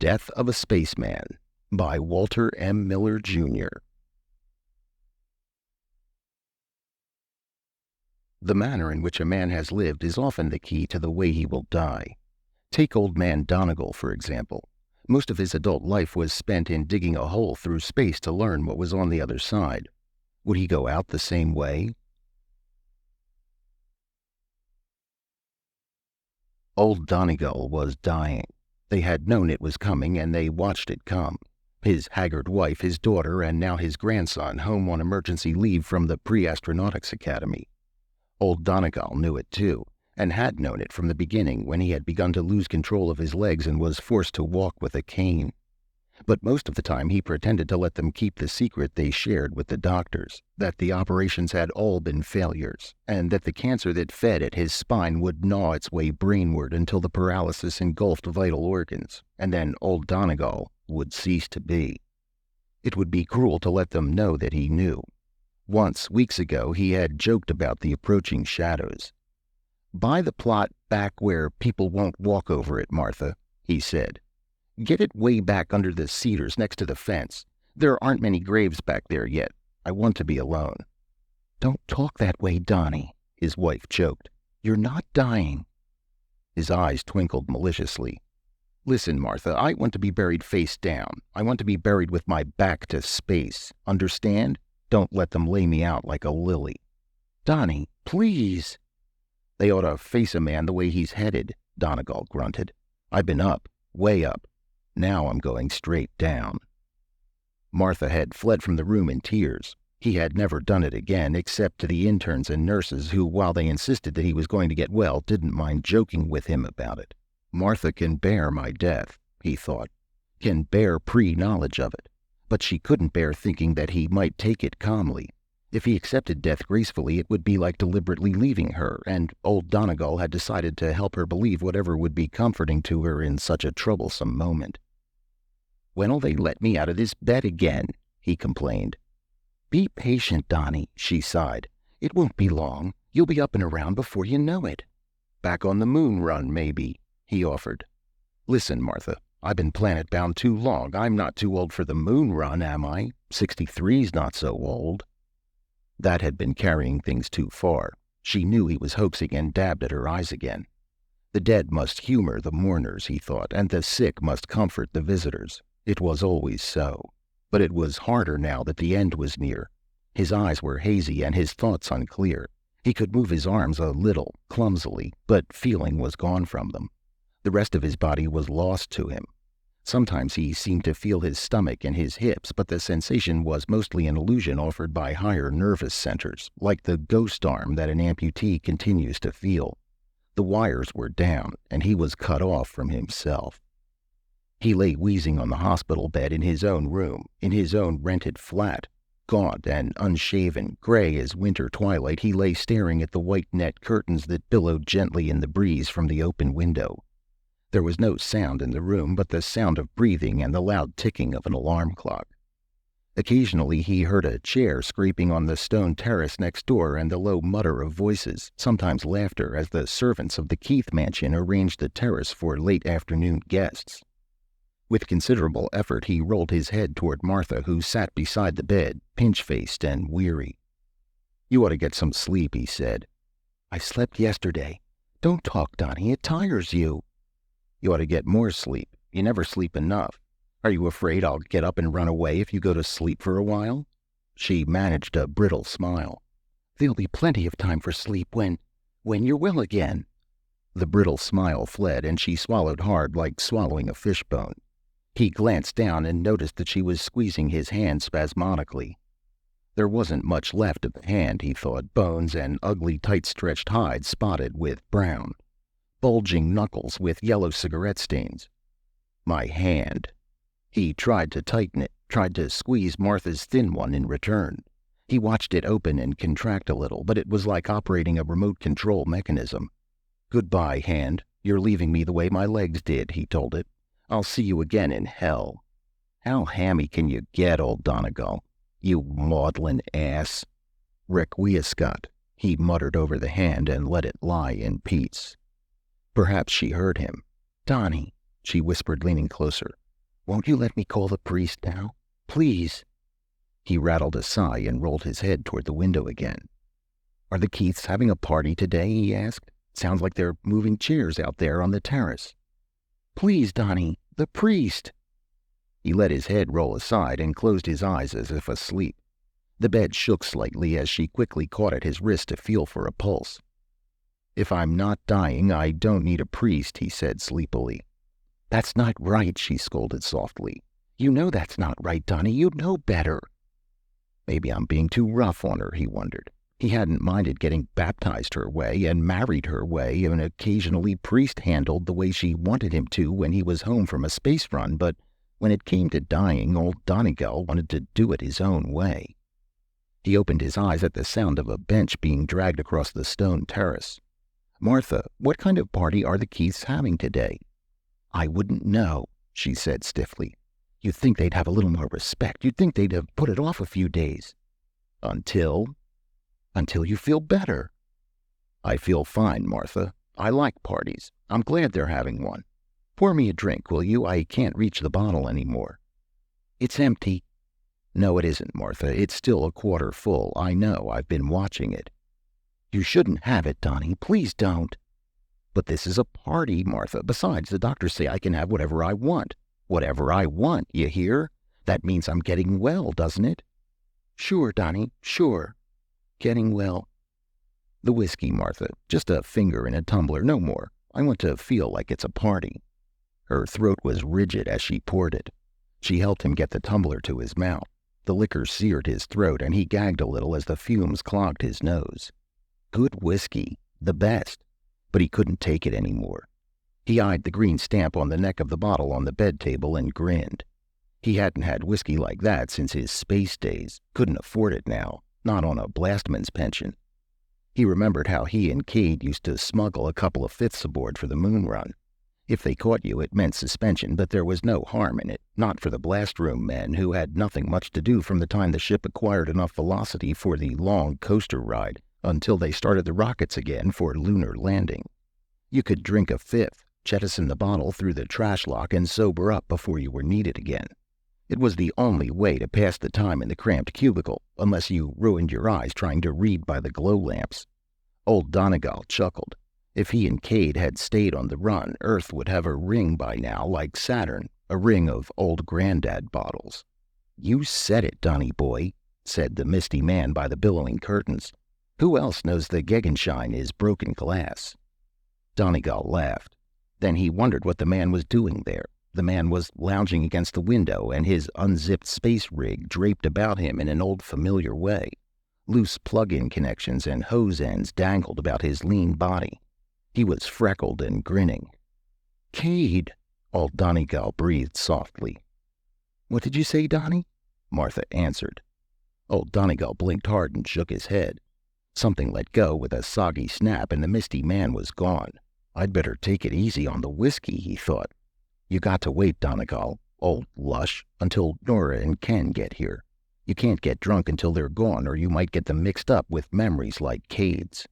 Death of a Spaceman by Walter M. Miller, Jr. The manner in which a man has lived is often the key to the way he will die. Take old man Donegal, for example. Most of his adult life was spent in digging a hole through space to learn what was on the other side. Would he go out the same way? Old Donegal was dying. They had known it was coming, and they watched it come. His haggard wife, his daughter, and now his grandson home on emergency leave from the Pre-Astronautics Academy. Old Donegal knew it too, and had known it from the beginning when he had begun to lose control of his legs and was forced to walk with a cane. But most of the time he pretended to let them keep the secret they shared with the doctors, that the operations had all been failures, and that the cancer that fed at his spine would gnaw its way brainward until the paralysis engulfed vital organs, and then old Donegal would cease to be. It would be cruel to let them know that he knew. Once, weeks ago, he had joked about the approaching shadows. "Buy the plot back where people won't walk over it, Martha," he said. "Get it way back under the cedars next to the fence. There aren't many graves back there yet. I want to be alone." "Don't talk that way, Donnie," his wife choked. "You're not dying." His eyes twinkled maliciously. "Listen, Martha, I want to be buried face down. I want to be buried with my back to space. Understand? Don't let them lay me out like a lily." "Donnie, please." "They ought to face a man the way he's headed," Donegal grunted. "I've been up, way up. Now I'm going straight down." Martha had fled from the room in tears. He had never done it again, except to the interns and nurses who, while they insisted that he was going to get well, didn't mind joking with him about it. Martha can bear my death, he thought, can bear pre-knowledge of it. But she couldn't bear thinking that he might take it calmly. If he accepted death gracefully, it would be like deliberately leaving her, and old Donegal had decided to help her believe whatever would be comforting to her in such a troublesome moment. "When'll they let me out of this bed again?" he complained. "Be patient, Donnie," she sighed. "It won't be long. You'll be up and around before you know it." "Back on the moon run, maybe," he offered. "Listen, Martha, I've been planet-bound too long. I'm not too old for the moon run, am I? 63's not so old." That had been carrying things too far. She knew he was hoaxing and dabbed at her eyes again. The dead must humor the mourners, he thought, and the sick must comfort the visitors. It was always so. But it was harder now that the end was near. His eyes were hazy and his thoughts unclear. He could move his arms a little, clumsily, but feeling was gone from them. The rest of his body was lost to him. Sometimes he seemed to feel his stomach and his hips, but the sensation was mostly an illusion offered by higher nervous centers, like the ghost arm that an amputee continues to feel. The wires were down, and he was cut off from himself. He lay wheezing on the hospital bed in his own room, in his own rented flat. Gaunt and unshaven, gray as winter twilight, he lay staring at the white net curtains that billowed gently in the breeze from the open window. There was no sound in the room but the sound of breathing and the loud ticking of an alarm clock. Occasionally he heard a chair scraping on the stone terrace next door and the low mutter of voices, sometimes laughter, as the servants of the Keith mansion arranged the terrace for late afternoon guests. With considerable effort he rolled his head toward Martha, who sat beside the bed, pinch-faced and weary. "You ought to get some sleep," he said. "I slept yesterday." "Don't talk, Donnie. It tires you." "You ought to get more sleep. You never sleep enough. Are you afraid I'll get up and run away if you go to sleep for a while?" She managed a brittle smile. "There'll be plenty of time for sleep when you're well again." The brittle smile fled, and she swallowed hard like swallowing a fishbone. He glanced down and noticed that she was squeezing his hand spasmodically. There wasn't much left of the hand, he thought, bones and ugly tight-stretched hide spotted with brown. Bulging knuckles with yellow cigarette stains. "My hand." He tried to tighten it, tried to squeeze Martha's thin one in return. He watched it open and contract a little, but it was like operating a remote control mechanism. "Goodbye, hand. You're leaving me the way my legs did," he told it. "I'll see you again in hell." "How hammy can you get, old Donegal? You maudlin ass." "Requiescat," he muttered over the hand and let it lie in peace. Perhaps she heard him. "Donnie," she whispered, leaning closer. Won't you let me call the priest now? Please." He rattled a sigh and rolled his head toward the window again. "Are the Keiths having a party today?" he asked. "Sounds like they're moving chairs out there on the terrace." "Please, Donnie, the priest." He let his head roll aside and closed his eyes as if asleep. The bed shook slightly as she quickly caught at his wrist to feel for a pulse. "If I'm not dying, I don't need a priest," he said sleepily. "That's not right," she scolded softly. "You know that's not right, Donnie. You know better." Maybe I'm being too rough on her, he wondered. He hadn't minded getting baptized her way and married her way and occasionally priest-handled the way she wanted him to when he was home from a space run, but when it came to dying, old Donegal wanted to do it his own way. He opened his eyes at the sound of a bench being dragged across the stone terrace. "Martha, what kind of party are the Keiths having today?" "I wouldn't know," she said stiffly. "You'd think they'd have a little more respect. You'd think they'd have put it off a few days." "Until you feel better." "I feel fine, Martha. I like parties. I'm glad they're having one. Pour me a drink, will you? I can't reach the bottle anymore." "It's empty." "No, it isn't, Martha. It's still a quarter full. I know. I've been watching it." "You shouldn't have it, Donnie. Please don't." "But this is a party, Martha. Besides, the doctors say I can have whatever I want. Whatever I want, you hear? That means I'm getting well, doesn't it?" "Sure, Donnie, sure. Getting well." "The whiskey, Martha. Just a finger in a tumbler, no more. I want to feel like it's a party." Her throat was rigid as she poured it. She helped him get the tumbler to his mouth. The liquor seared his throat, and he gagged a little as the fumes clogged his nose. Good whiskey. The best. But he couldn't take it anymore. He eyed the green stamp on the neck of the bottle on the bed table and grinned. He hadn't had whiskey like that since his space days. Couldn't afford it now. Not on a blastman's pension. He remembered how he and Cade used to smuggle a couple of fifths aboard for the moon run. If they caught you, it meant suspension, but there was no harm in it, not for the blast room men who had nothing much to do from the time the ship acquired enough velocity for the long coaster ride until they started the rockets again for lunar landing. You could drink a fifth, jettison the bottle through the trash lock, and sober up before you were needed again. It was the only way to pass the time in the cramped cubicle, unless you ruined your eyes trying to read by the glow lamps. Old Donegal chuckled. If he and Cade had stayed on the run, Earth would have a ring by now like Saturn, a ring of old granddad bottles. "You said it, Donnie boy," said the misty man by the billowing curtains. "Who else knows the Gegenschein is broken glass?" Donegal laughed. Then he wondered what the man was doing there. The man was lounging against the window, and his unzipped space rig draped about him in an old familiar way. Loose plug-in connections and hose ends dangled about his lean body. He was freckled and grinning. "Cade," old Donegal breathed softly. "What did you say, Donnie?" Martha answered. Old Donegal blinked hard and shook his head. Something let go with a soggy snap, and the misty man was gone. I'd better take it easy on the whiskey, he thought. You got to wait, Donegal, old lush, until Nora and Ken get here. You can't get drunk until they're gone, or you might get them mixed up with memories like Cade's.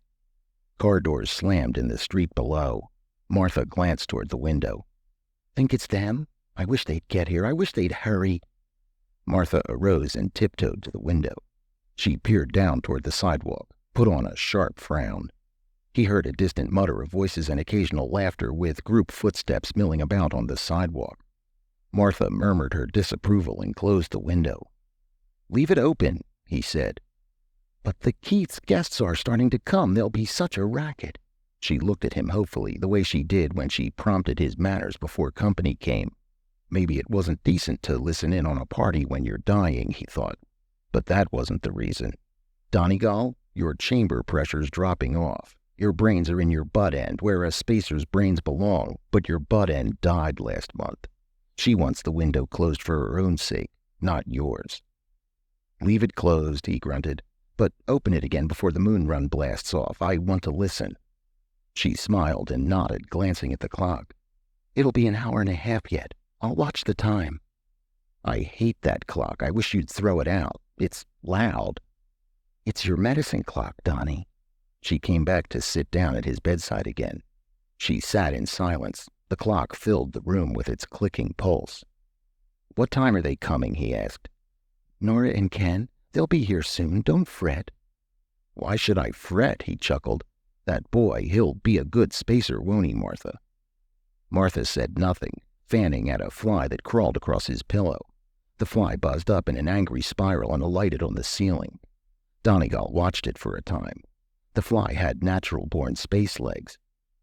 Car doors slammed in the street below. Martha glanced toward the window. "Think it's them? I wish they'd get here. I wish they'd hurry." Martha arose and tiptoed to the window. She peered down toward the sidewalk, put on a sharp frown. He heard a distant mutter of voices and occasional laughter, with group footsteps milling about on the sidewalk. Martha murmured her disapproval and closed the window. "Leave it open," he said. "But the Keiths' guests are starting to come. There'll be such a racket." She looked at him hopefully, the way she did when she prompted his manners before company came. Maybe it wasn't decent to listen in on a party when you're dying, he thought. But that wasn't the reason. "Donegal, your chamber pressure's dropping off. Your brains are in your butt end, where a spacer's brains belong, but your butt end died last month. She wants the window closed for her own sake, not yours." "Leave it closed," he grunted, "but open it again before the moon run blasts off. I want to listen." She smiled and nodded, glancing at the clock. "It'll be an hour and a half yet. I'll watch the time." "I hate that clock. I wish you'd throw it out. It's loud." "It's your medicine clock, Donnie." She came back to sit down at his bedside again. She sat in silence. The clock filled the room with its clicking pulse. "What time are they coming?" he asked. "Nora and Ken, they'll be here soon. Don't fret." "Why should I fret?" he chuckled. "That boy, he'll be a good spacer, won't he, Martha?" Martha said nothing, fanning at a fly that crawled across his pillow. The fly buzzed up in an angry spiral and alighted on the ceiling. Donegal watched it for a time. The fly had natural-born space legs.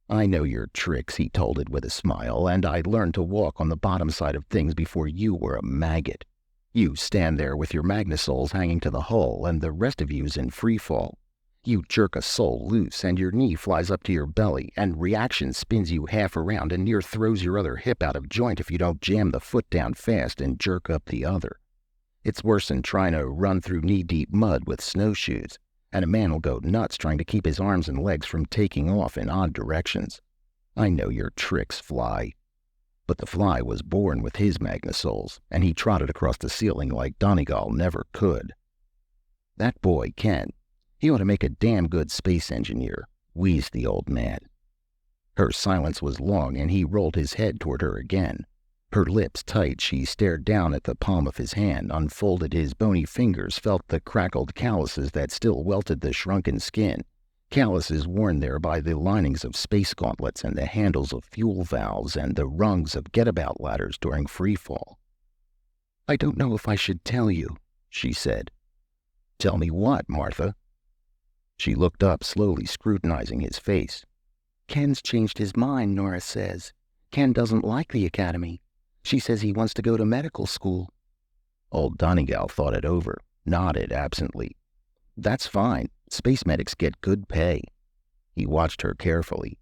"I know your tricks," he told it with a smile, "and I learned to walk on the bottom side of things before you were a maggot. You stand there with your magnasoles hanging to the hull, and the rest of you's in free fall. You jerk a sole loose, and your knee flies up to your belly, and reaction spins you half around and near throws your other hip out of joint if you don't jam the foot down fast and jerk up the other. It's worse than trying to run through knee-deep mud with snowshoes, and a man will go nuts trying to keep his arms and legs from taking off in odd directions. I know your tricks, fly." But the fly was born with his magnasoles, and he trotted across the ceiling like Donegal never could. "That boy, Ken, he ought to make a damn good space engineer," wheezed the old man. Her silence was long, and he rolled his head toward her again. Her lips tight, she stared down at the palm of his hand, unfolded his bony fingers, felt the crackled calluses that still welted the shrunken skin, calluses worn there by the linings of space gauntlets and the handles of fuel valves and the rungs of get-about ladders during freefall. "I don't know if I should tell you," she said. "Tell me what, Martha?" She looked up, slowly scrutinizing his face. "Ken's changed his mind, Nora says. Ken doesn't like the academy. She says he wants to go to medical school." Old Donegal thought it over, nodded absently. "That's fine. Space medics get good pay." He watched her carefully.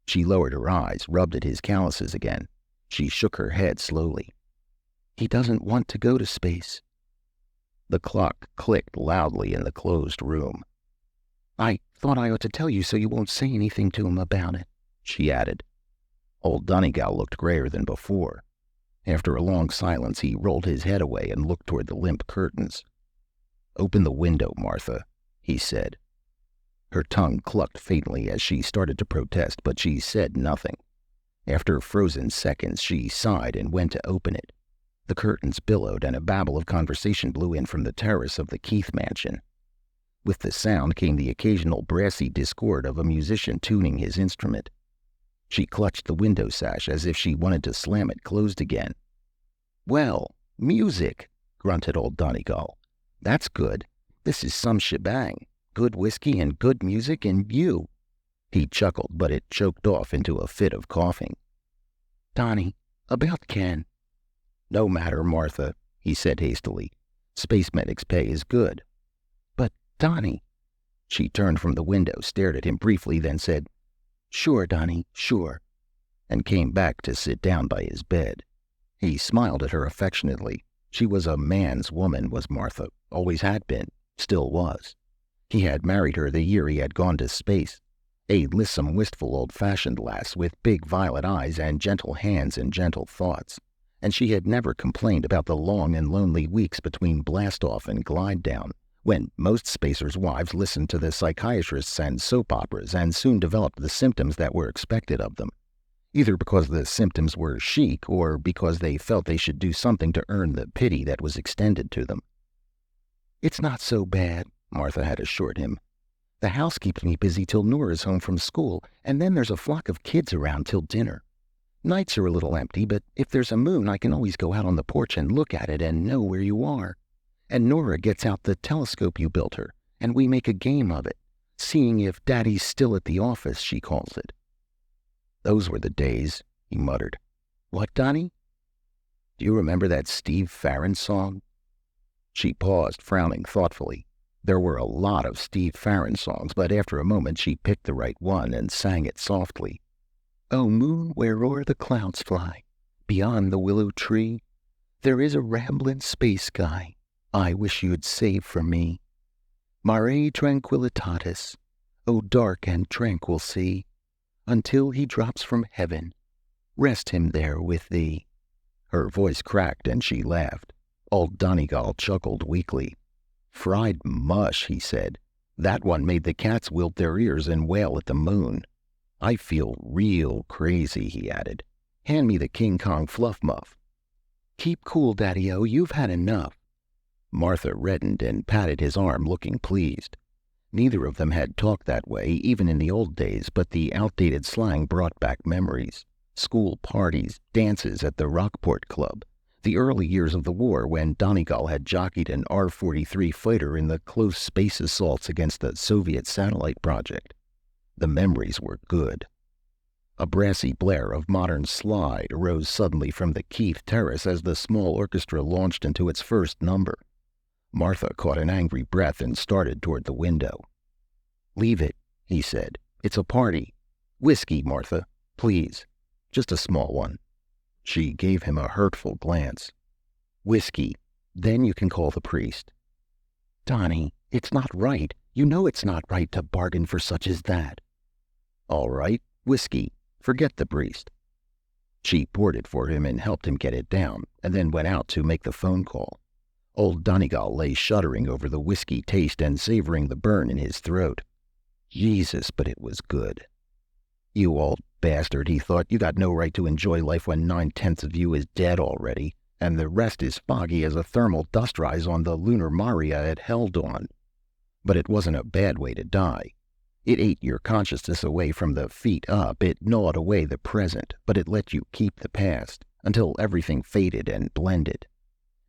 She lowered her eyes, rubbed at his calluses again. She shook her head slowly. "He doesn't want to go to space." The clock clicked loudly in the closed room. "I thought I ought to tell you so you won't say anything to him about it," she added. Old Donegal looked grayer than before. After a long silence, he rolled his head away and looked toward the limp curtains. "Open the window, Martha," he said. Her tongue clucked faintly as she started to protest, but she said nothing. After frozen seconds, she sighed and went to open it. The curtains billowed, and a babble of conversation blew in from the terrace of the Keith mansion. With the sound came the occasional brassy discord of a musician tuning his instrument. She clutched the window sash as if she wanted to slam it closed again. "Well, music," grunted old Donegal. "That's good. This is some shebang. Good whiskey and good music and you." He chuckled, but it choked off into a fit of coughing. "Donnie, about Ken." "No matter, Martha," he said hastily. "Space medic's pay is good." "But, Donnie." She turned from the window, stared at him briefly, then said, "Sure, Donnie, sure," and came back to sit down by his bed. He smiled at her affectionately. She was a man's woman, was Martha, always had been, still was. He had married her the year he had gone to space, a lissom, wistful, old-fashioned lass with big violet eyes and gentle hands and gentle thoughts, and she had never complained about the long and lonely weeks between blast-off and glide-down, when most spacers' wives listened to the psychiatrists and soap operas and soon developed the symptoms that were expected of them, either because the symptoms were chic or because they felt they should do something to earn the pity that was extended to them. "It's not so bad," Martha had assured him. "The house keeps me busy till Nora's home from school, and then there's a flock of kids around till dinner. Nights are a little empty, but if there's a moon I can always go out on the porch and look at it and know where you are. And Nora gets out the telescope you built her, and we make a game of it. Seeing if Daddy's still at the office, she calls it." "Those were the days," he muttered. "What, Donnie?" "Do you remember that Steve Farron song?" She paused, frowning thoughtfully. There were a lot of Steve Farron songs, but after a moment she picked the right one and sang it softly. "Oh, moon, where o'er the clouds fly, beyond the willow tree, there is a ramblin' space guy I wish you'd save for me. Mare tranquillitatis, O dark and tranquil sea, until he drops from heaven, rest him there with thee." Her voice cracked and she laughed. Old Donegal chuckled weakly. "Fried mush," he said. "That one made the cats wilt their ears and wail at the moon. I feel real crazy," he added. "Hand me the King Kong fluff muff." keep cool, Daddy-O. You've had enough." Martha reddened and patted his arm, looking pleased. Neither of them had talked that way, even in the old days, but the outdated slang brought back memories. School parties, dances at the Rockport Club, the early years of the war when Donegal had jockeyed an R-43 fighter in the close space assaults against the Soviet satellite project. The memories were good. A brassy blare of modern slide arose suddenly from the Keith Terrace as the small orchestra launched into its first number. Martha caught an angry breath and started toward the window. "Leave it," he said. "It's a party. Whiskey, Martha, please. Just a small one." She gave him a hurtful glance. "Whiskey. Then you can call the priest." "Donnie, it's not right. You know it's not right to bargain for such as that." "All right, whiskey. Forget the priest." She poured it for him and helped him get it down, and then went out to make the phone call. Old Donegal lay shuddering over the whiskey taste and savoring the burn in his throat. Jesus, but it was good. "You old bastard," he thought, "you got no right to enjoy life when 9/10 of you is dead already, and the rest is foggy as a thermal dust rise on the lunar Maria at Hell Dawn." But it wasn't a bad way to die. It ate your consciousness away from the feet up, it gnawed away the present, but it let you keep the past, until everything faded and blended.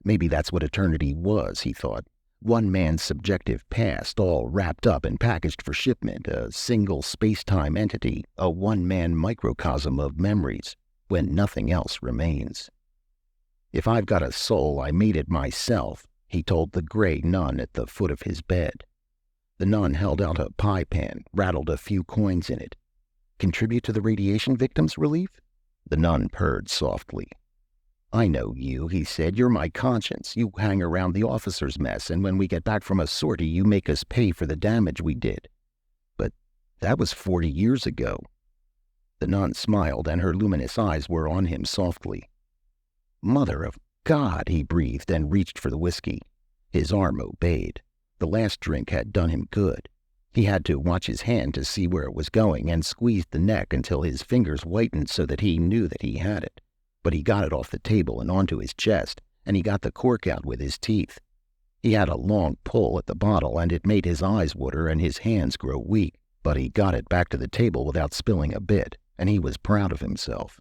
Maybe that's what eternity was, he thought. One man's subjective past, all wrapped up and packaged for shipment, a single space-time entity, a one-man microcosm of memories, when nothing else remains. "If I've got a soul, I made it myself," he told the gray nun at the foot of his bed. The nun held out a pie pan, rattled a few coins in it. "Contribute to the radiation victims' relief?" The nun purred softly. "I know you," he said. "You're my conscience. You hang around the officers' mess, and when we get back from a sortie, you make us pay for the damage we did." "But that was 40 years ago." The nun smiled, and her luminous eyes were on him softly. "Mother of God," he breathed and reached for the whiskey. His arm obeyed. The last drink had done him good. He had to watch his hand to see where it was going and squeezed the neck until his fingers whitened so that he knew that he had it. But he got it off the table and onto his chest, and he got the cork out with his teeth. He had a long pull at the bottle, and it made his eyes water and his hands grow weak, but he got it back to the table without spilling a bit, and he was proud of himself.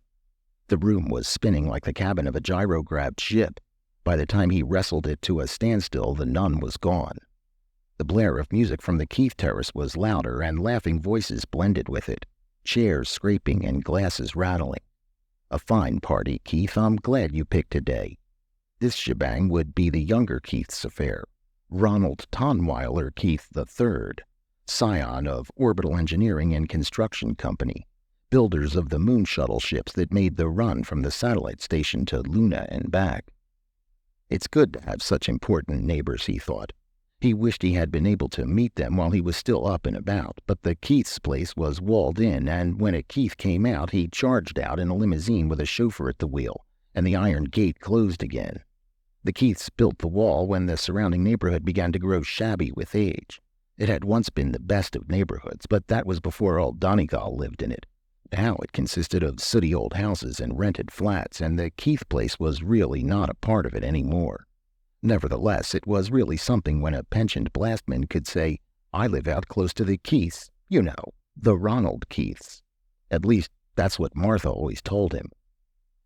The room was spinning like the cabin of a gyrograbbed ship. By the time he wrestled it to a standstill, the nun was gone. The blare of music from the Keith Terrace was louder, and laughing voices blended with it, chairs scraping and glasses rattling. "A fine party, Keith. I'm glad you picked today." This shebang would be the younger Keith's affair. Ronald Tonweiler Keith III, scion of Orbital Engineering and Construction Company, builders of the moon shuttle ships that made the run from the satellite station to Luna and back. It's good to have such important neighbors, he thought. He wished he had been able to meet them while he was still up and about, but the Keith's place was walled in, and when a Keith came out, he charged out in a limousine with a chauffeur at the wheel, and the iron gate closed again. The Keiths built the wall when the surrounding neighborhood began to grow shabby with age. It had once been the best of neighborhoods, but that was before old Donegal lived in it. Now it consisted of sooty old houses and rented flats, and the Keith place was really not a part of it anymore. Nevertheless, it was really something when a pensioned blastman could say, "I live out close to the Keiths, you know, the Ronald Keiths." At least, that's what Martha always told him.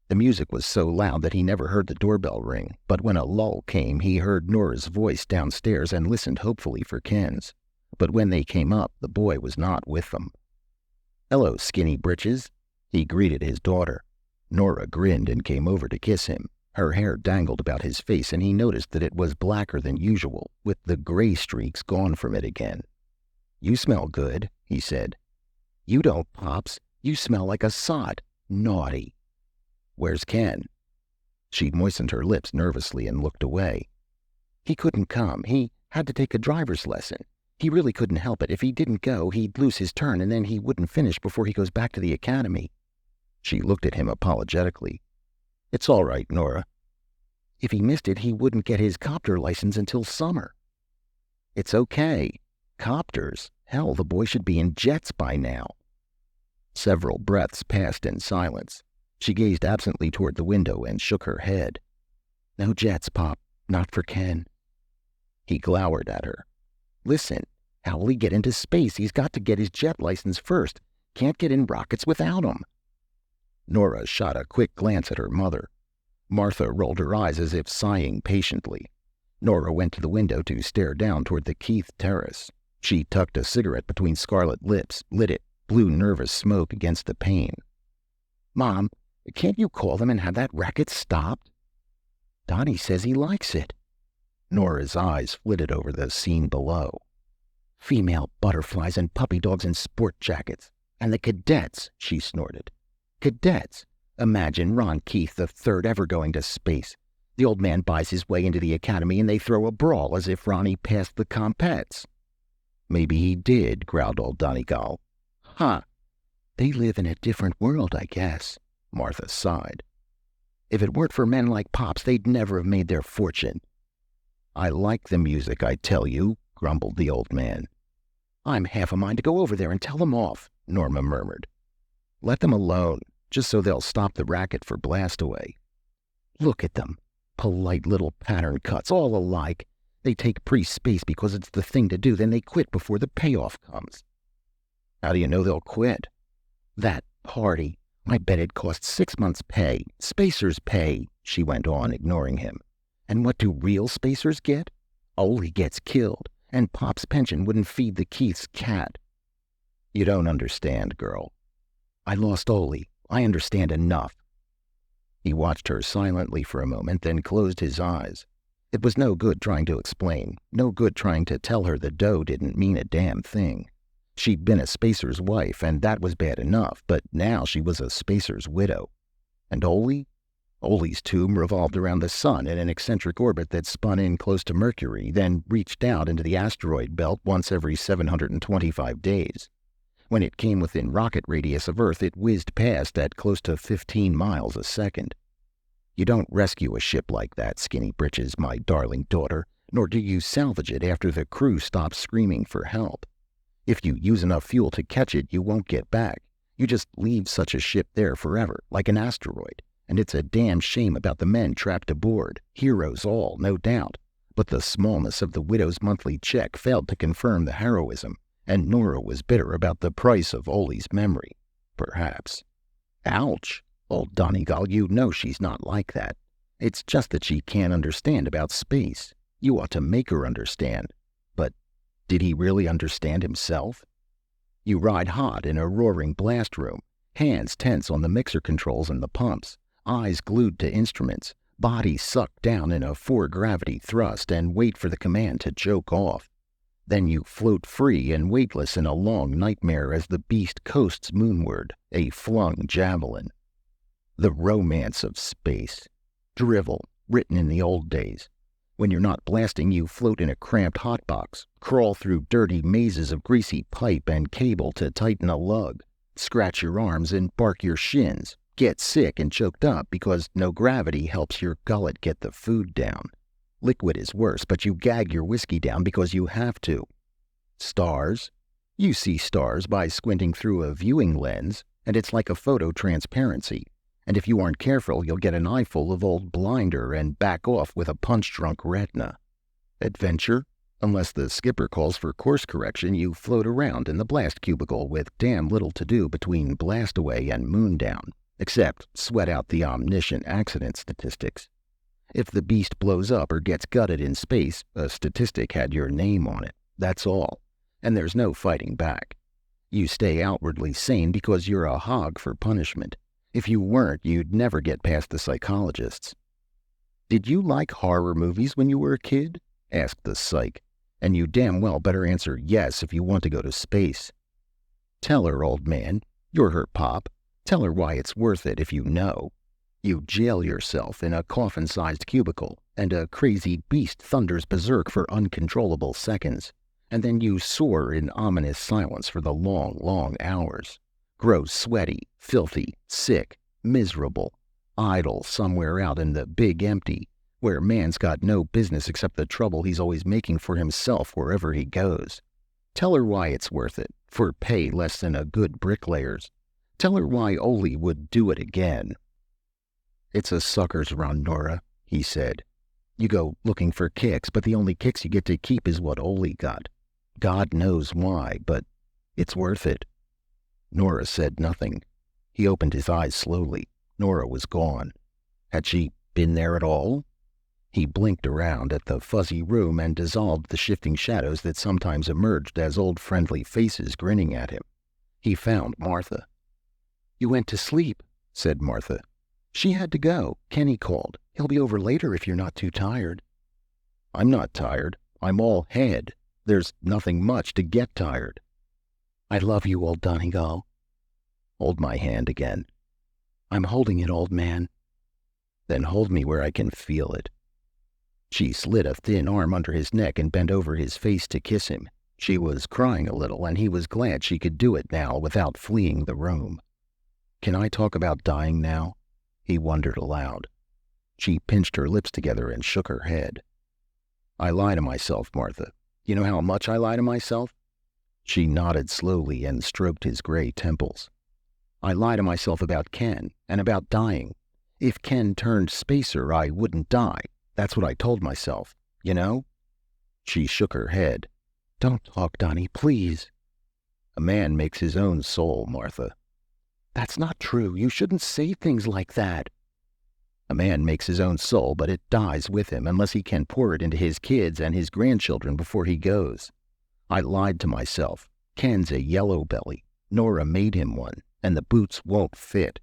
The music was so loud that he never heard the doorbell ring, but when a lull came, he heard Nora's voice downstairs and listened hopefully for Ken's. But when they came up, the boy was not with them. "Hello, Skinny Britches," he greeted his daughter. Nora grinned and came over to kiss him. Her hair dangled about his face, and he noticed that it was blacker than usual, with the gray streaks gone from it again. "You smell good," he said. "You don't, Pops. You smell like a sot. Naughty." "Where's Ken?" She moistened her lips nervously and looked away. "He couldn't come. He had to take a driver's lesson. He really couldn't help it. If he didn't go, he'd lose his turn, and then he wouldn't finish before he goes back to the academy." She looked at him apologetically. "It's all right, Nora." "If he missed it, he wouldn't get his copter license until summer." "It's okay. Copters? Hell, the boy should be in jets by now." Several breaths passed in silence. She gazed absently toward the window and shook her head. No jets, Pop. Not for Ken. He glowered at her. Listen, how'll he get into space? He's got to get his jet license first. Can't get in rockets without him. Nora shot a quick glance at her mother. Martha rolled her eyes as if sighing patiently. Nora went to the window to stare down toward the Keith terrace. She tucked a cigarette between scarlet lips, lit it, blew nervous smoke against the pane. Mom, can't you call them and have that racket stopped? Donnie says he likes it. Nora's eyes flitted over the scene below. Female butterflies and puppy dogs in sport jackets. And the cadets, she snorted. Cadets. Imagine Ron Keith III ever going to space. The old man buys his way into the academy and they throw a brawl as if Ronnie passed the compets. Maybe he did, growled old Donegal. Huh. They live in a different world, I guess, Martha sighed. If it weren't for men like Pops, they'd never have made their fortune. I like the music, I tell you, grumbled the old man. I'm half a mind to go over there and tell them off, Norma murmured. Let them alone, just so they'll stop the racket for blastaway. Look at them. Polite little pattern cuts, all alike. They take pre-space because it's the thing to do, then they quit before the payoff comes. How do you know they'll quit? That party. I bet it cost 6 months' pay. Spacers pay, she went on, ignoring him. And what do real spacers get? Ole gets killed, and Pop's pension wouldn't feed the Keith's cat. You don't understand, girl. I lost Ole. I understand enough. He watched her silently for a moment, then closed his eyes. It was no good trying to explain, no good trying to tell her the dough didn't mean a damn thing. She'd been a spacer's wife, and that was bad enough, but now she was a spacer's widow. And Ole? Ole's tomb revolved around the sun in an eccentric orbit that spun in close to Mercury, then reached out into the asteroid belt once every 725 days. When it came within rocket radius of Earth, it whizzed past at close to 15 miles a second. You don't rescue a ship like that, Skinny Britches, my darling daughter, nor do you salvage it after the crew stops screaming for help. If you use enough fuel to catch it, you won't get back. You just leave such a ship there forever, like an asteroid. And it's a damn shame about the men trapped aboard. Heroes all, no doubt. But the smallness of the widow's monthly check failed to confirm the heroism, and Nora was bitter about the price of Ole's memory. Perhaps. Ouch! Old Donegal, you know she's not like that. It's just that she can't understand about space. You ought to make her understand. But did he really understand himself? You ride hot in a roaring blast room, hands tense on the mixer controls and the pumps, eyes glued to instruments, body sucked down in a four-gravity thrust and wait for the command to choke off. Then you float free and weightless in a long nightmare as the beast coasts moonward, a flung javelin. The romance of space. Drivel, written in the old days. When you're not blasting, you float in a cramped hotbox, crawl through dirty mazes of greasy pipe and cable to tighten a lug, scratch your arms and bark your shins, get sick and choked up because no gravity helps your gullet get the food down. Liquid is worse, but you gag your whiskey down because you have to. Stars? You see stars by squinting through a viewing lens, and it's like a photo transparency. And if you aren't careful, you'll get an eyeful of old blinder and back off with a punch-drunk retina. Adventure? Unless the skipper calls for course correction, you float around in the blast cubicle with damn little to do between blastaway and moondown, except sweat out the omniscient accident statistics. If the beast blows up or gets gutted in space, a statistic had your name on it. That's all. And there's no fighting back. You stay outwardly sane because you're a hog for punishment. If you weren't, you'd never get past the psychologists. Did you like horror movies when you were a kid? Asked the psych. And you damn well better answer yes if you want to go to space. Tell her, old man. You're her pop. Tell her why it's worth it if you know. You jail yourself in a coffin-sized cubicle, and a crazy beast thunders berserk for uncontrollable seconds, and then you soar in ominous silence for the long, long hours. Grow sweaty, filthy, sick, miserable, idle somewhere out in the big empty, where man's got no business except the trouble he's always making for himself wherever he goes. Tell her why it's worth it, for pay less than a good bricklayer's. Tell her why Ole would do it again. It's a sucker's run, Nora, he said. You go looking for kicks, but the only kicks you get to keep is what Ole got. God knows why, but it's worth it. Nora said nothing. He opened his eyes slowly. Nora was gone. Had she been there at all? He blinked around at the fuzzy room and dissolved the shifting shadows that sometimes emerged as old friendly faces grinning at him. He found Martha. "You went to sleep," said Martha. "She had to go. Kenny called. He'll be over later if you're not too tired." "I'm not tired. I'm all head. There's nothing much to get tired." "I love you, old Donegal." "Hold my hand again." "I'm holding it, old man." "Then hold me where I can feel it." She slid a thin arm under his neck and bent over his face to kiss him. She was crying a little, and he was glad she could do it now without fleeing the room. "Can I talk about dying now?" he wondered aloud. She pinched her lips together and shook her head. "I lie to myself, Martha. You know how much I lie to myself?" She nodded slowly and stroked his gray temples. "I lie to myself about Ken and about dying. If Ken turned spacer, I wouldn't die. That's what I told myself, you know?" She shook her head. "Don't talk, Donnie, please." "A man makes his own soul, Martha." "That's not true. You shouldn't say things like that." "A man makes his own soul, but it dies with him unless he can pour it into his kids and his grandchildren before he goes. I lied to myself. Ken's a yellow belly. Nora made him one, and the boots won't fit."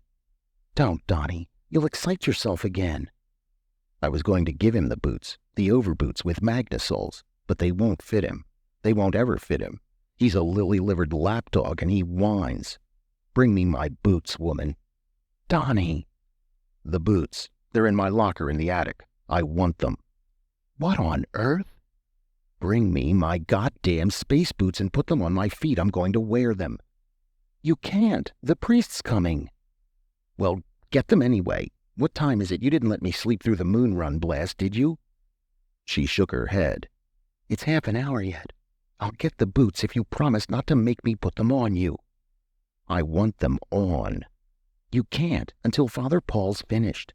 "Don't, Donnie. You'll excite yourself again." "I was going to give him the boots, the overboots with magnasoles, but they won't fit him. They won't ever fit him. He's a lily-livered lapdog, and he whines. Bring me my boots, woman." "Donnie." "The boots. They're in my locker in the attic. I want them." "What on earth?" "Bring me my goddamn space boots and put them on my feet. I'm going to wear them." "You can't. The priest's coming." "Well, get them anyway. What time is it? You didn't let me sleep through the moon run blast, did you?" She shook her head. "It's half an hour yet. I'll get the boots if you promise not to make me put them on you." "I want them on." "You can't until Father Paul's finished."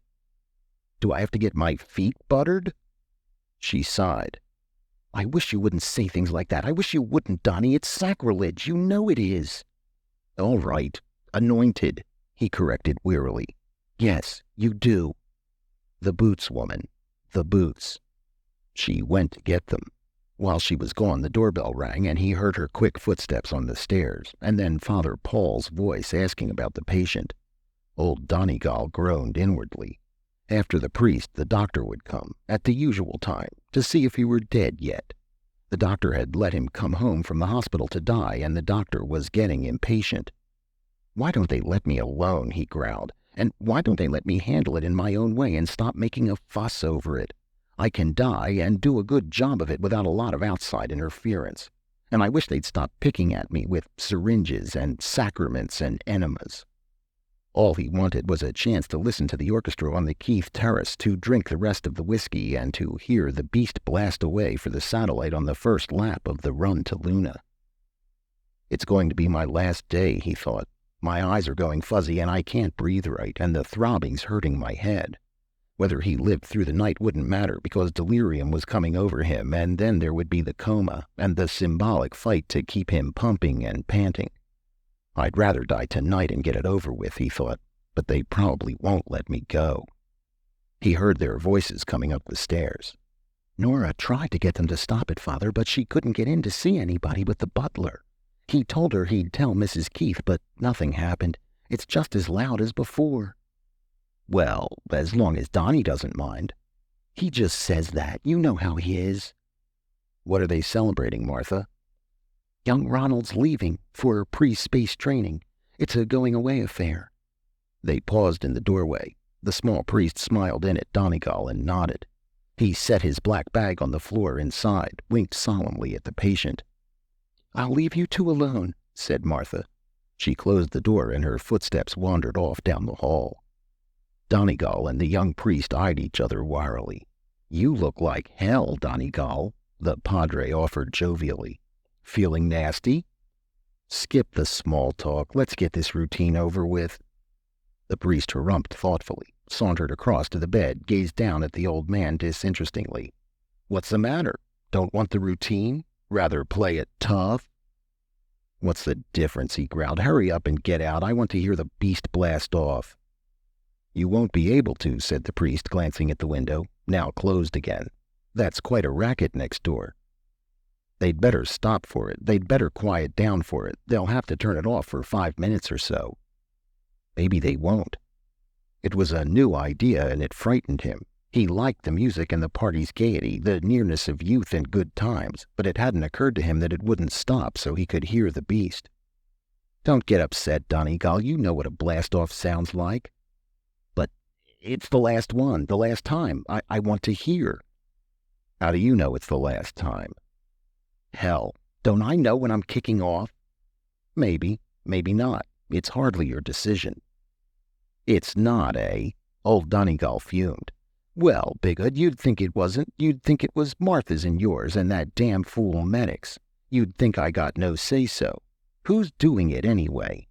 "Do I have to get my feet buttered?" She sighed. "I wish you wouldn't say things like that. I wish you wouldn't, Donnie. It's sacrilege. You know it is." "All right. Anointed," he corrected wearily. "Yes, you do." "The boots, woman. The boots." She went to get them. While she was gone, the doorbell rang, and he heard her quick footsteps on the stairs, and then Father Paul's voice asking about the patient. Old Donegal groaned inwardly. After the priest, the doctor would come, at the usual time, to see if he were dead yet. The doctor had let him come home from the hospital to die, and the doctor was getting impatient. "Why don't they let me alone?" he growled. "And why don't they let me handle it in my own way and stop making a fuss over it? I can die and do a good job of it without a lot of outside interference. And I wish they'd stop picking at me with syringes and sacraments and enemas." All he wanted was a chance to listen to the orchestra on the Keith Terrace, to drink the rest of the whiskey, and to hear the beast blast away for the satellite on the first lap of the run to Luna. "It's going to be my last day," he thought. "My eyes are going fuzzy, and I can't breathe right, and the throbbing's hurting my head." Whether he lived through the night wouldn't matter, because delirium was coming over him, and then there would be the coma, and the symbolic fight to keep him pumping and panting. "I'd rather die tonight and get it over with," he thought, "but they probably won't let me go." He heard their voices coming up the stairs. "Nora tried to get them to stop it, Father, but she couldn't get in to see anybody but the butler. He told her he'd tell Mrs. Keith, but nothing happened. It's just as loud as before." "Well, as long as Donnie doesn't mind." "He just says that. You know how he is." "What are they celebrating, Martha?" "Young Ronald's leaving for pre-space training. It's a going-away affair." They paused in the doorway. The small priest smiled in at Donegal and nodded. He set his black bag on the floor inside, winked solemnly at the patient. "I'll leave you two alone," said Martha. She closed the door, and her footsteps wandered off down the hall. Donegal and the young priest eyed each other warily. "You look like hell, Donegal," the padre offered jovially. "Feeling nasty?" "Skip the small talk. Let's get this routine over with." The priest harumphed thoughtfully. sauntered across to the bed, gazed down at the old man disinterestedly. "What's the matter? Don't want the routine? Rather play it tough?" "What's the difference?" he growled. "Hurry up and get out. I want to hear the beast blast off." "You won't be able to," said the priest, glancing at the window, now closed again. "That's quite a racket next door." "They'd better stop for it. They'd better quiet down for it. They'll have to turn it off for 5 minutes or so." "Maybe they won't." It was a new idea, and it frightened him. He liked the music and the party's gaiety, the nearness of youth and good times, but it hadn't occurred to him that it wouldn't stop so he could hear the beast. "Don't get upset, Donegal. You know what a blast-off sounds like." "But it's the last one, the last time. I want to hear." "How do you know it's the last time?" "Hell, don't I know when I'm kicking off?" "Maybe, maybe not. It's hardly your decision." "It's not, eh?" Old Donegal fumed. "Well, Biggood, you'd think it wasn't. You'd think it was Martha's and yours and that damn fool Medic's. You'd think I got no say-so. Who's doing it anyway?"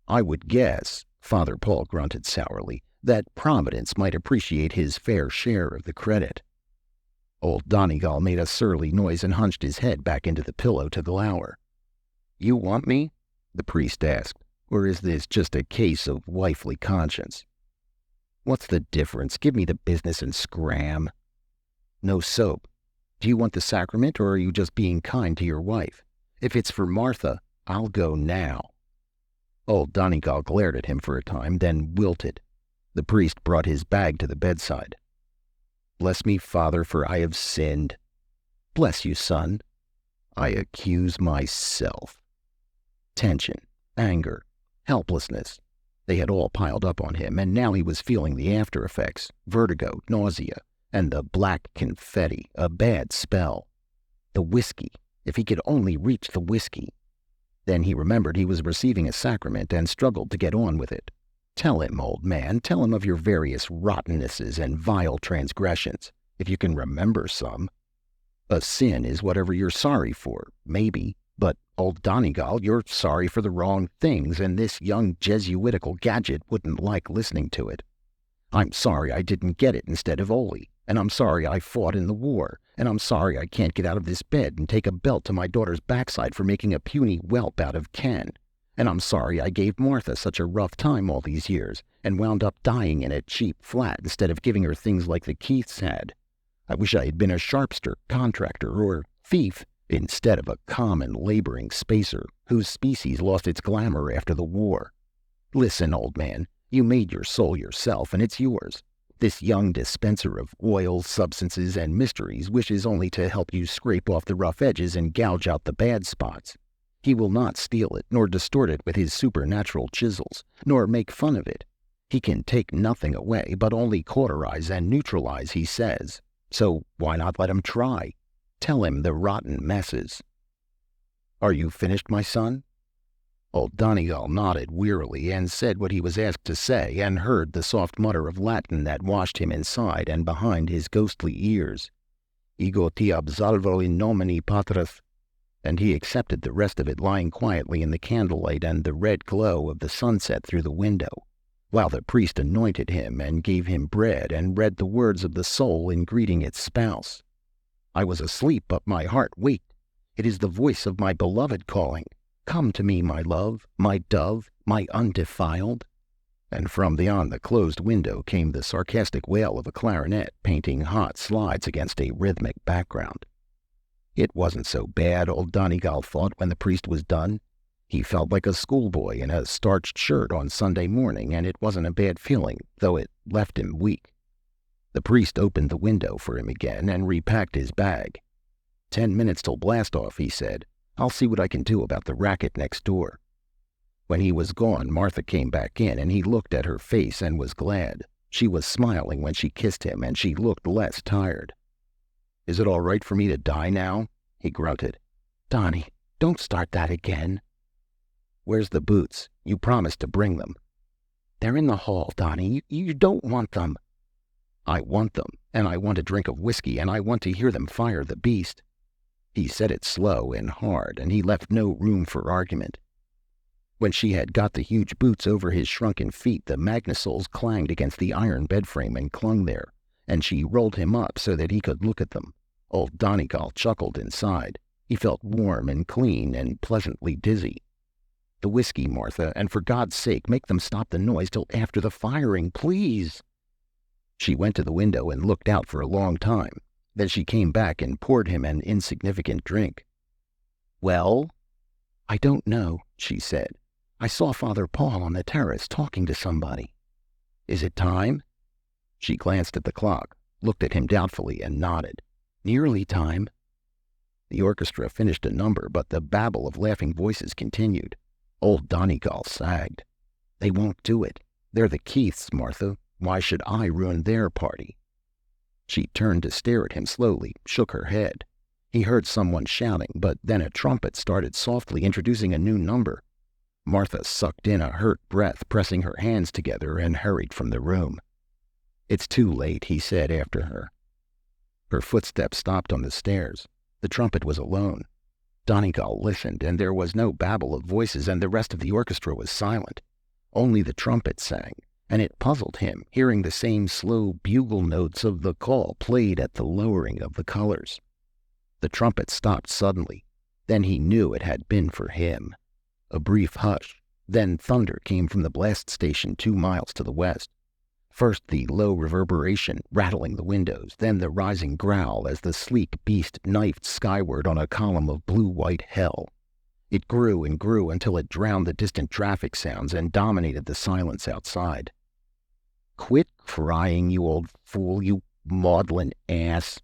"I would guess," Father Paul grunted sourly, "that Providence might appreciate his fair share of the credit." Old Donegal made a surly noise and hunched his head back into the pillow to glower. "You want me?" the priest asked, "or is this just a case of wifely conscience?" "What's the difference? Give me the business and scram." "No soap. Do you want the sacrament, or are you just being kind to your wife? If it's for Martha, I'll go now." Old Donegal glared at him for a time, then wilted. The priest brought his bag to the bedside. "Bless me, Father, for I have sinned." "Bless you, son." "I accuse myself." Tension, anger, helplessness. They had all piled up on him, and now he was feeling the after-effects, vertigo, nausea, and the black confetti, a bad spell. The whiskey. If he could only reach the whiskey. Then he remembered he was receiving a sacrament and struggled to get on with it. Tell him, old man, tell him of your various rottennesses and vile transgressions, if you can remember some. A sin is whatever you're sorry for, maybe. But, old Donegal, you're sorry for the wrong things, and this young Jesuitical gadget wouldn't like listening to it. I'm sorry I didn't get it instead of Ole, and I'm sorry I fought in the war, and I'm sorry I can't get out of this bed and take a belt to my daughter's backside for making a puny whelp out of Ken, and I'm sorry I gave Martha such a rough time all these years, and wound up dying in a cheap flat instead of giving her things like the Keiths had. I wish I had been a sharpster, contractor, or thief, instead of a common laboring spacer whose species lost its glamour after the war. Listen, old man, you made your soul yourself, and it's yours. This young dispenser of oils, substances, and mysteries wishes only to help you scrape off the rough edges and gouge out the bad spots. He will not steal it, nor distort it with his supernatural chisels, nor make fun of it. He can take nothing away, but only cauterize and neutralize, he says. So why not let him try? Tell him the rotten messes. Are you finished, my son? Old Donegal nodded wearily and said what he was asked to say, and heard the soft mutter of Latin that washed him inside and behind his ghostly ears. Ego ti absolvo in nomine Patris. And he accepted the rest of it lying quietly in the candlelight and the red glow of the sunset through the window, while the priest anointed him and gave him bread and read the words of the soul in greeting its spouse. I was asleep, but my heart waked. It is the voice of my beloved calling. Come to me, my love, my dove, my undefiled. And from beyond the closed window came the sarcastic wail of a clarinet painting hot slides against a rhythmic background. It wasn't so bad, old Donegal thought when the priest was done. He felt like a schoolboy in a starched shirt on Sunday morning, and it wasn't a bad feeling, though it left him weak. The priest opened the window for him again and repacked his bag. 10 minutes till blast-off, he said. I'll see what I can do about the racket next door. When he was gone, Martha came back in, and he looked at her face and was glad. She was smiling when she kissed him, and she looked less tired. Is it all right for me to die now? He grunted. Donnie, don't start that again. Where's the boots? You promised to bring them. They're in the hall, Donnie. You don't want them. I want them, and I want a drink of whiskey, and I want to hear them fire the beast. He said it slow and hard, and he left no room for argument. When she had got the huge boots over his shrunken feet, the magnesoles clanged against the iron bedframe and clung there, and she rolled him up so that he could look at them. Old Donegal chuckled inside. He felt warm and clean and pleasantly dizzy. "The whiskey, Martha, and for God's sake, make them stop the noise till after the firing, please." She went to the window and looked out for a long time. Then she came back and poured him an insignificant drink. "Well?" "I don't know," she said. "I saw Father Paul on the terrace talking to somebody." "Is it time?" She glanced at the clock, looked at him doubtfully, and nodded. "Nearly time." The orchestra finished a number, but the babble of laughing voices continued. Old Donegal sagged. "They won't do it. They're the Keiths, Martha. Why should I ruin their party?" She turned to stare at him slowly, shook her head. He heard someone shouting, but then a trumpet started softly introducing a new number. Martha sucked in a hurt breath, pressing her hands together, and hurried from the room. "It's too late," he said after her. Her footsteps stopped on the stairs. The trumpet was alone. Donegal listened, and there was no babble of voices, and the rest of the orchestra was silent. Only the trumpet sang, and it puzzled him, hearing the same slow bugle notes of the call played at the lowering of the colors. The trumpet stopped suddenly. Then he knew it had been for him. A brief hush. Then thunder came from the blast station 2 miles to the west. First the low reverberation, rattling the windows, then the rising growl as the sleek beast knifed skyward on a column of blue-white hell. It grew and grew until it drowned the distant traffic sounds and dominated the silence outside. "Quit crying, you old fool, you maudlin ass."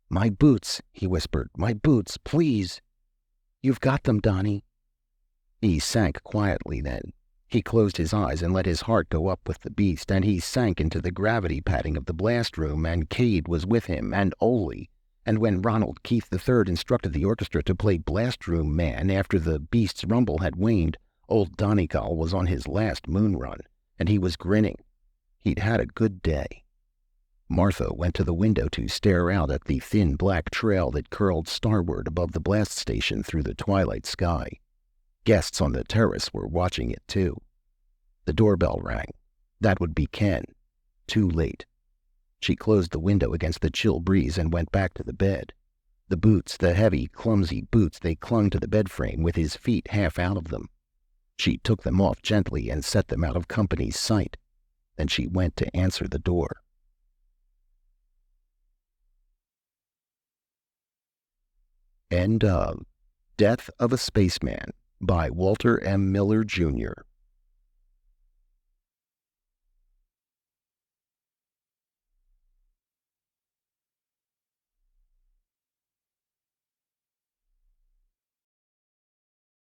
"My boots," he whispered. "My boots, please." "You've got them, Donnie." He sank quietly then. He closed his eyes and let his heart go up with the beast, and he sank into the gravity padding of the blast room, and Cade was with him, and Ole. And when Ronald Keith III instructed the orchestra to play Blast Room Man after the beast's rumble had waned, old Donegal was on his last moon run, and he was grinning. He'd had a good day. Martha went to the window to stare out at the thin black trail that curled starward above the blast station through the twilight sky. Guests on the terrace were watching it too. The doorbell rang. That would be Ken. Too late. She closed the window against the chill breeze and went back to the bed. The boots, the heavy, clumsy boots, they clung to the bed frame with his feet half out of them. She took them off gently and set them out of company's sight. Then she went to answer the door. End of Death of a Spaceman by Walter M. Miller, Jr.